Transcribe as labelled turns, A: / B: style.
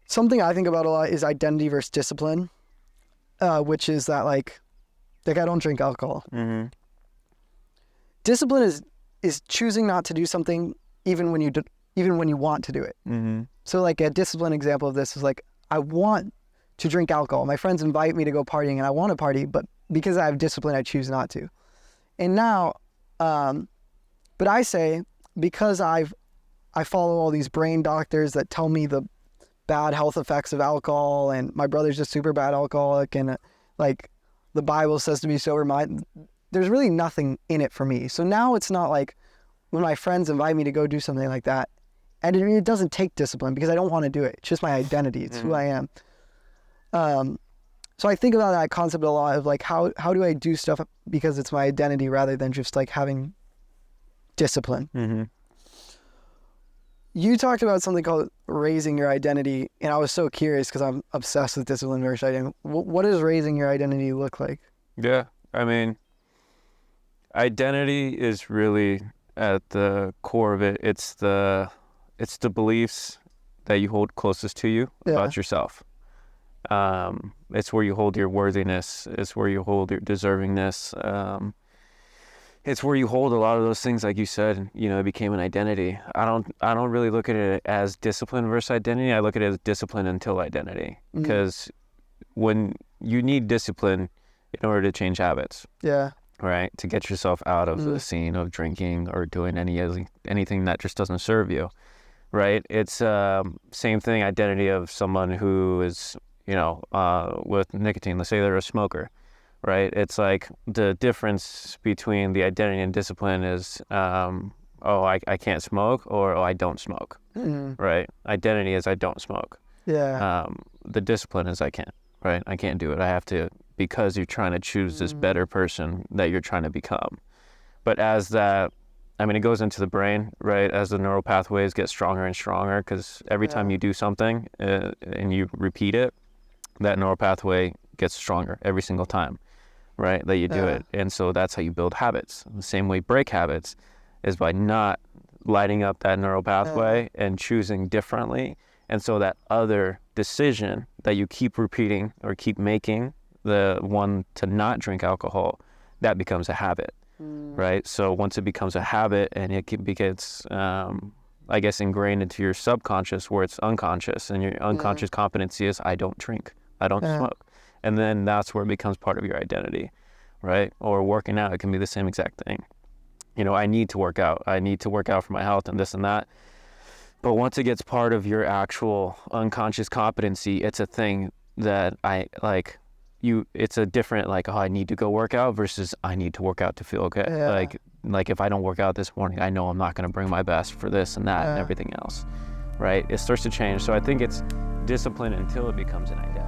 A: something I think about a lot is identity versus discipline, which is that like I don't drink alcohol.
B: Mm-hmm.
A: Discipline is choosing not to do something even when you want to do it.
B: Mm-hmm.
A: So like a discipline example of this is like, I want to drink alcohol. My friends invite me to go partying and I want to party, but because I have discipline, I choose not to. And now, but I say, because I follow all these brain doctors that tell me the bad health effects of alcohol, and my brother's just super bad alcoholic, and like the Bible says to be sober minded, there's really nothing in it for me. So now it's not like when my friends invite me to go do something like that, and it doesn't take discipline because I don't want to do it. It's just my identity. It's who I am. So I think about that concept a lot of like, how do I do stuff because it's my identity rather than just like having discipline.
B: Mm-hmm.
A: You talked about something called raising your identity, and I was so curious because I'm obsessed with discipline versus identity. What does raising your identity look like?
B: Yeah, I mean, identity is really at the core of it. It's the beliefs that you hold closest to you about yourself. It's where you hold your worthiness. It's where you hold your deservingness. It's where you hold a lot of those things, like you said, it became an identity. I don't really look at it as discipline versus identity. I look at it as discipline until identity, because when you need discipline in order to change habits, right, to get yourself out of the scene of drinking or doing anything that just doesn't serve you, right? It's same thing, identity of someone who is with nicotine. Let's say they're a smoker. Right, it's like the difference between the identity and discipline is, I can't smoke, or I don't smoke. Right, identity is I don't smoke. The discipline is I can't. Right, I can't do it. I have to, because you're trying to choose this better person that you're trying to become. But as that, it goes into the brain, right? As the neural pathways get stronger and stronger, because every time you do something and you repeat it, that neural pathway gets stronger every single time. Right, that you do it. And so that's how you build habits. The same way break habits is by not lighting up that neural pathway and choosing differently. And so that other decision that you keep repeating or keep making, the one to not drink alcohol, that becomes a habit, right? So once it becomes a habit and it gets, ingrained into your subconscious where it's unconscious, and your unconscious competency is I don't drink, I don't smoke. And then that's where it becomes part of your identity, right? Or working out, it can be the same exact thing. I need to work out. I need to work out for my health and this and that. But once it gets part of your actual unconscious competency, it's a thing that it's a different, I need to go work out versus I need to work out to feel okay. Like if I don't work out this morning, I know I'm not going to bring my best for this and that and everything else, right? It starts to change. So I think it's discipline until it becomes an identity.